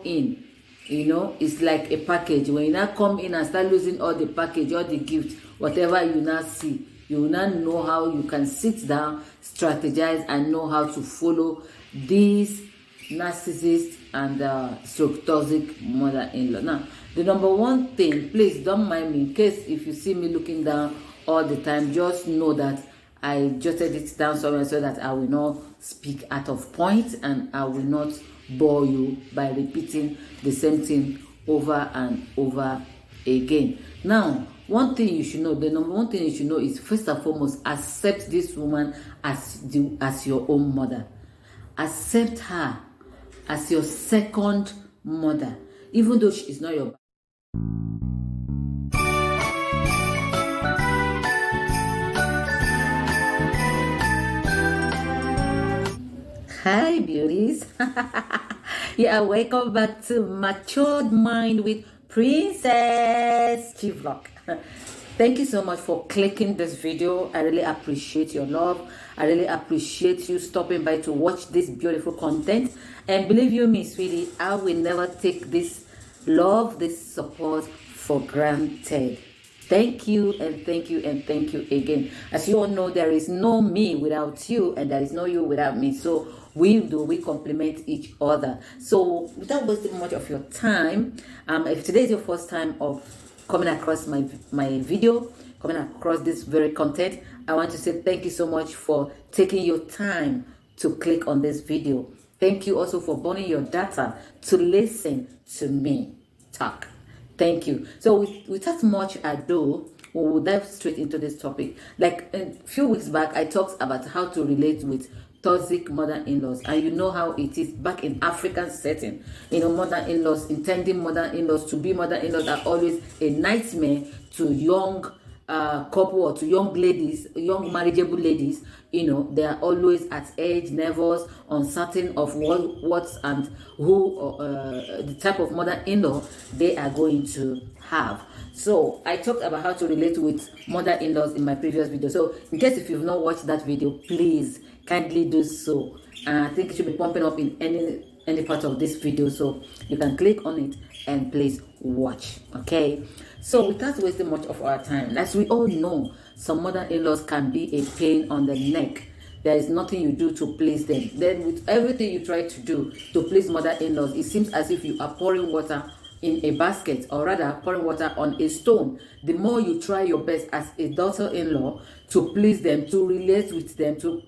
in, it's like a package. When you now come in and start losing all the package, all the gifts, whatever you now see, you will now know how you can sit down, strategize, and know how to follow these narcissist and stroke toxic mother-in-law. Now, the number one thing, please don't mind me, in case if you see me looking down all the time, just know that I jotted it down somewhere so that I will not speak out of point and I will not bore you by repeating the same thing over and over again. Now, one thing you should know, the number one thing you should know is, first and foremost, accept this woman as your own mother. Accept her as your second mother, even though she is not your. Hi beauties. Yeah, welcome back to Matured Mind with Princess G-Vlog. Thank you so much for clicking this video. I really appreciate your love. I really appreciate you stopping by to watch this beautiful content. And believe you me, sweetie, I will never take this love, this support for granted. Thank you and thank you and thank you again. As you all know, there is no me without you and there is no you without me. So we complement each other. So without wasting much of your time, if today is your first time of coming across my video, coming across this very content, I want to say thank you so much for taking your time to click on this video. Thank you also for burning your data to listen to me talk. Thank you. So without much ado, we will dive straight into this topic. Like a few weeks back, I talked about how to relate with toxic mother-in-laws, and you know how it is back in African setting. Mother-in-laws, intending mother-in-laws to be mother-in-laws are always a nightmare to young couple or to young ladies, young marriageable ladies. They are always at edge, nervous, uncertain of what and who the type of mother-in-law they are going to have. So I talked about how to relate with mother-in-laws in my previous video. So in case if you've not watched that video, please kindly do so. I think it should be pumping up in any part of this video, so you can click on it and please watch. Okay, so without wasting much of our time, as we all know, some mother-in-laws can be a pain on the neck. There is nothing you do to please them. Then with everything you try to do to please mother-in-laws, it seems as if you are pouring water in a basket, or rather pouring water on a stone. The more you try your best as a daughter-in-law to please them, to relate with them, to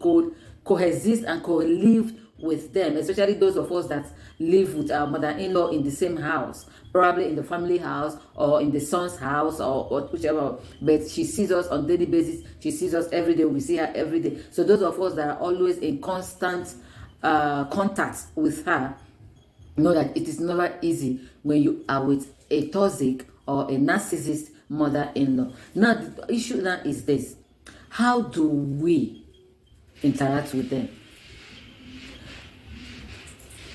coexist and co-live with them, especially those of us that live with our mother-in-law in the same house, probably in the family house or in the son's house or whichever, but she sees us on daily basis, she sees us every day, we see her every day. So those of us that are always in constant contact with her know that it is never easy when you are with a toxic or a narcissist mother-in-law. Now the issue now is this: how do we interact with them?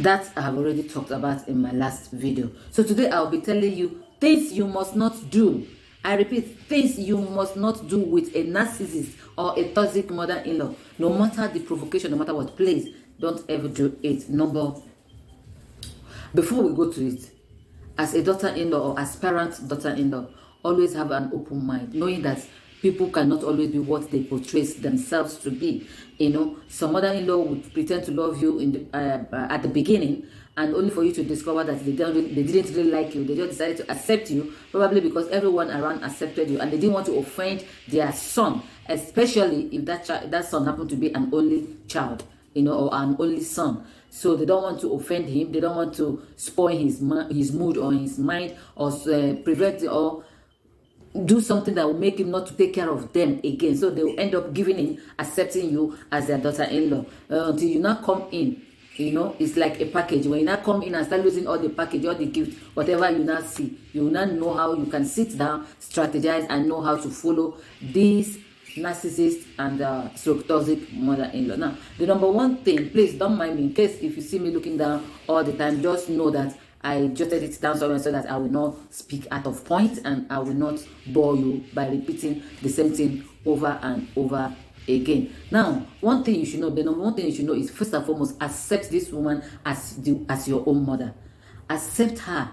That I have already talked about in my last video. So today I'll be telling you things you must not do. I repeat, things you must not do with a narcissist or a toxic mother-in-law. No matter the provocation, no matter what, please don't ever do it. Before we go to it, as a daughter-in-law or aspirant daughter-in-law, always have an open mind, knowing that people cannot always be what they portray themselves to be. Some mother-in-law would pretend to love you at the beginning, and only for you to discover that they didn't really like you. They just decided to accept you, probably because everyone around accepted you, and they didn't want to offend their son, especially if that son happened to be an only child, or an only son. So they don't want to offend him. They don't want to spoil his mood or his mind, or prevent or do something that will make him not to take care of them again. So they will end up accepting you as their daughter-in-law until you now come in. It's like a package. When you now come in and start losing all the package, all the gifts, whatever you now see, you will now know how you can sit down, strategize, and know how to follow these narcissist and stroke toxic mother-in-law. Now, the number one thing, please don't mind me, in case if you see me looking down all the time, just know that I jotted it down somewhere so that I will not speak out of point and I will not bore you by repeating the same thing over and over again. Now, one thing you should know, the number one thing you should know is, first and foremost, accept this woman as your own mother. accept her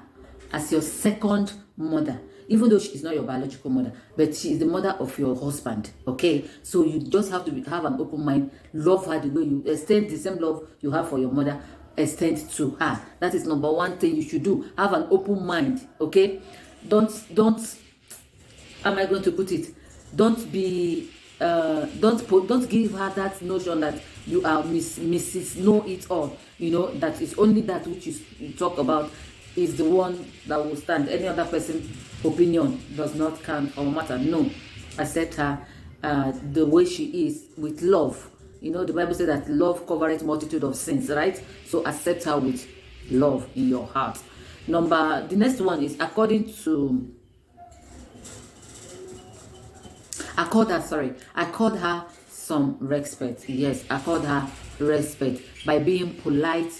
as your second mother, even though she is not your biological mother, but she is the mother of your husband. Okay, so you just have to have an open mind, love her the way you extend the same love you have for your mother, extend to her. That is number one thing you should do. Have an open mind. Okay, don't how am I going to put it, don't be don't give her that notion that you are Mrs. Know It All. You know that it's only that which you talk about is the one that will stand. Any other person's opinion does not count or matter. No, accept her the way she is with love. You know, the Bible says that love covereth multitude of sins, right? So accept her with love in your heart. The next one is I called her some respect. Yes, I called her respect by being polite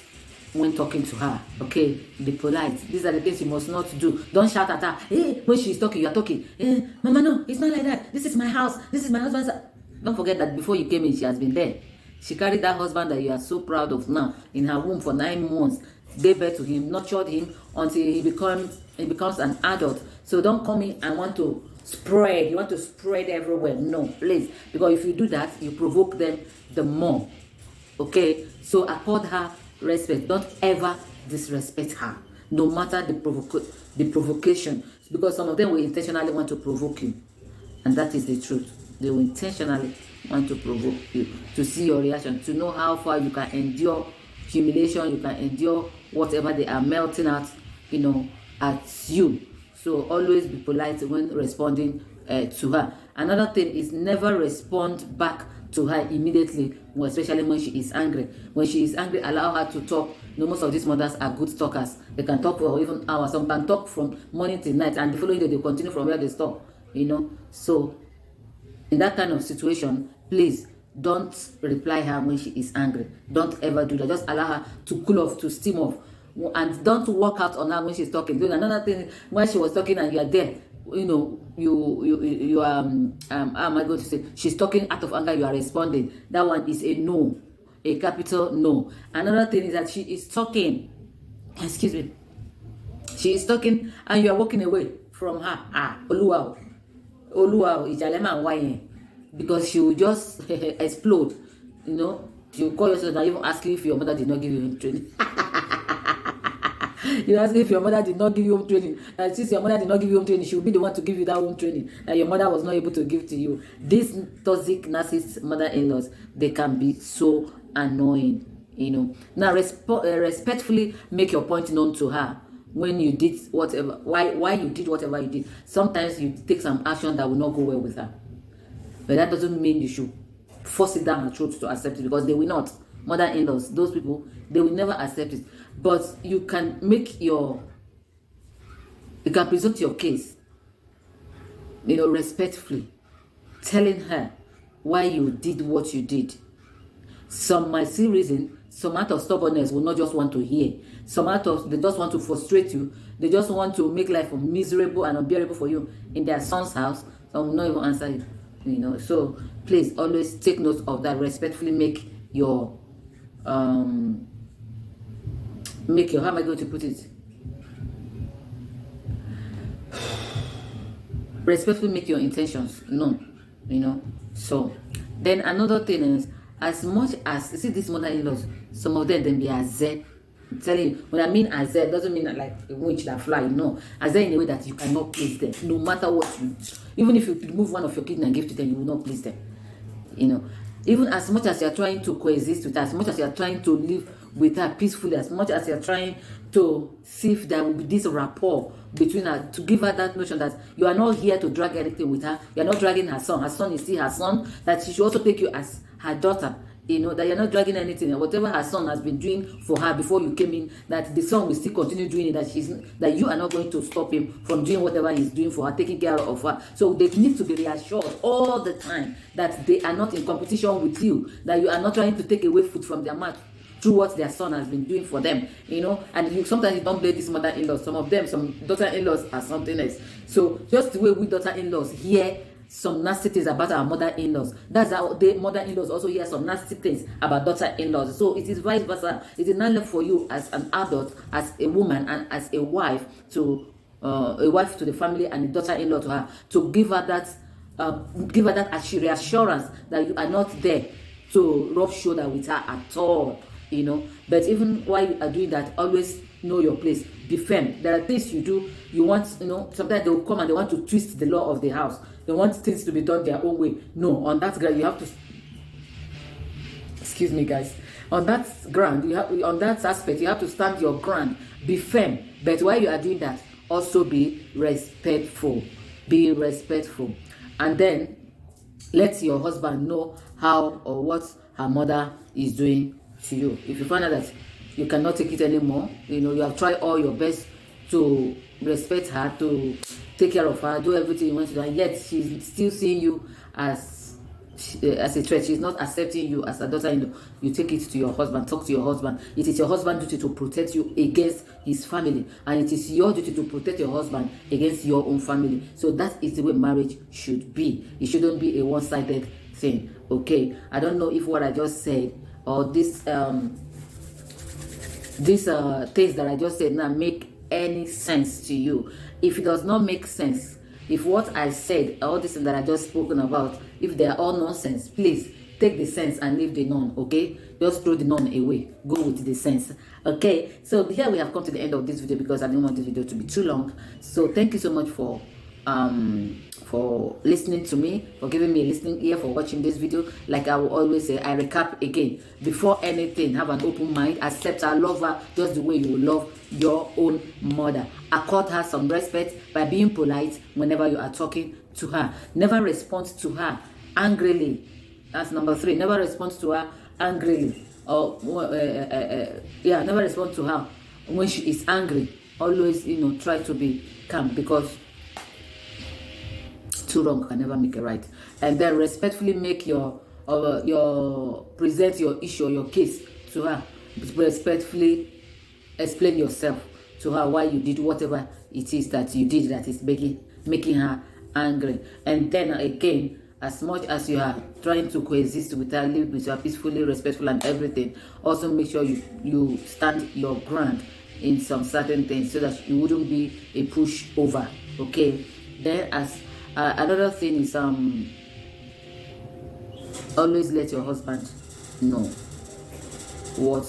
when talking to her. Okay, be polite. These are the things you must not do. Don't shout at her. Hey, when she's talking, you're talking. Hey, mama, no, it's not like that. This is my house. This is my husband's. Don't forget that before you came in, she has been there. She carried that husband that you are so proud of now in her womb for 9 months, gave birth to him, nurtured him until he becomes an adult. So don't come in and want to spread. You want to spread everywhere. No, please. Because if you do that, you provoke them the more. Okay? So I called her respect. Don't ever disrespect her, no matter the provocation. Because some of them will intentionally want to provoke you. And that is the truth. They will intentionally want to provoke you, to see your reaction, to know how far you can endure humiliation, you can endure whatever they are melting at, you know, at you. So always be polite when responding to her. Another thing is never respond back to her immediately, especially when she is angry. When she is angry, allow her to talk. You know, most of these mothers are good talkers. They can talk for even hours. Some can talk from morning till night, and the following day they continue from where they stop. You know, so in that kind of situation, please don't reply her when she is angry. Don't ever do that. Just allow her to cool off, to steam off, and don't walk out on her when she's talking. Doing another thing, when she was talking and you are there, you know, you how am I going to say? She's talking out of anger. You are responding. That one is a no, a capital no. Another thing is that she is talking. Excuse me. She is talking and you are walking away from her. Oluwa, Ijalema Waye, because she will just explode. You know, you call yourself and even ask you if your mother did not give you home training. You ask if your mother did not give you home training. And since your mother did not give you home training, she will be the one to give you that home training that your mother was not able to give to you. These toxic, narcissist mother-in-laws, they can be so annoying. You know. Now, respectfully make your point known to her. When you did whatever, why you did whatever you did. Sometimes you take some action that will not go well with her, but that doesn't mean you should force it down her throat to accept it, because they will not. Mother-in-laws, those people, they will never accept it. But you can present your case, you know, respectfully, telling her why you did what you did. Some might see reason. Some out of stubbornness will not just want to hear. Some out of, they just want to frustrate you. They just want to make life miserable and unbearable for you in their son's house. Some will not even answer you. You know, so please always take note of that. Respectfully make your how am I going to put it? Respectfully make your intentions known. You know. So then another thing is, as much as you see these mother-in-laws, some of them be azeh. I'm telling you, when I mean azeh, doesn't mean that like a winch that fly. No, azeh in a way that you cannot please them, no matter what you. Even if you remove one of your kidney and give to them, you will not please them. You know, even as much as you are trying to coexist with her, as much as you are trying to live with her peacefully, as much as you are trying to see if there will be this rapport between her, to give her that notion that you are not here to drag anything with her. You are not dragging her son. Her son is still her son. That she should also take you as her daughter. You know, that you're not dragging anything, and whatever her son has been doing for her before you came in, that the son will still continue doing it, that you are not going to stop him from doing whatever he's doing for her, taking care of her. So they need to be reassured all the time that they are not in competition with you, that you are not trying to take away food from their mouth through what their son has been doing for them, you know. And sometimes you don't blame these mother-in-laws. Some of them, some daughter-in-laws are something else. So just the way we daughter-in-laws here some nasty things about our mother-in-laws. That's how the mother-in-laws also hear some nasty things about daughter-in-laws. So it is vice versa. It is not left for you as an adult, as a woman, and as a wife to the family, and a daughter-in-law to her, to give her that reassurance that you are not there to rub shoulder with her at all, you know. But even while you are doing that, always know your place, be firm. There are things you do, you want, you know, sometimes they will come and they want to twist the law of the house. They want things to be done their own way. No, on that ground you have to, excuse me guys, on that ground, on that aspect, you have to stand your ground, be firm. But while you are doing that, also be respectful. Be respectful. And then let your husband know how or what her mother is doing to you. If you find out that you cannot take it anymore, you know, you have tried all your best to respect her, to take care of her, do everything you want to do, and yet she's still seeing you as a threat, she's not accepting you as a daughter-in-law, you take it to your husband, talk to your husband. It is your husband's duty to protect you against his family, and it is your duty to protect your husband against your own family. So that is the way marriage should be. It shouldn't be a one-sided thing. Okay, I don't know if what I just said or these things that I just said now make any sense to you. If it does not make sense, if what I said, all this that I just spoken about, if they are all nonsense, please take the sense and leave the none. Okay, just throw the none away, go with the sense. Okay, so here we have come to the end of this video because I didn't want this video to be too long. So thank you so much for listening to me, for giving me a listening ear, for watching this video. Like I will always say, I recap again, before anything, have an open mind, accept her, love her just the way you love your own mother. Accord her some respect by being polite whenever you are talking to her. Never respond to her angrily. That's number 3. Never respond to her angrily, or never respond to her when she is angry. Always, you know, try to be calm, because too wrong can never make it right. And then respectfully make your present your issue or your case to her. Respectfully explain yourself to her why you did whatever it is that you did that is making her angry. And then again, as much as you are trying to coexist with her, live with her peacefully, respectful and everything, also make sure you stand your ground in some certain things, so that you wouldn't be a pushover. Okay, then as another thing is always let your husband know what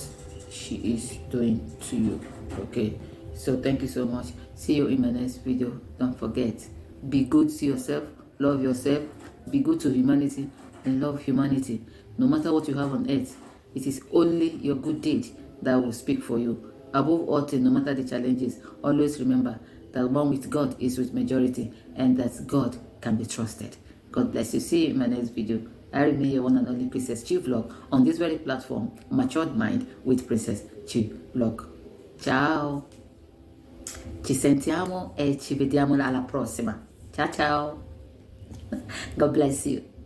she is doing to you. Okay, so thank you so much. See you in my next video. Don't forget, be good to yourself, love yourself, be good to humanity, and love humanity. No matter what you have on earth, it is only your good deed that will speak for you. Above all things, no matter the challenges, always remember that one with God is with majority, and that God can be trusted. God bless you. See you in my next video. I remain your one and only Princess Chi Vlog on this very platform, Matured Mind with Princess Chi Vlog. Ciao. Ci sentiamo e ci vediamo alla prossima. Ciao ciao. God bless you.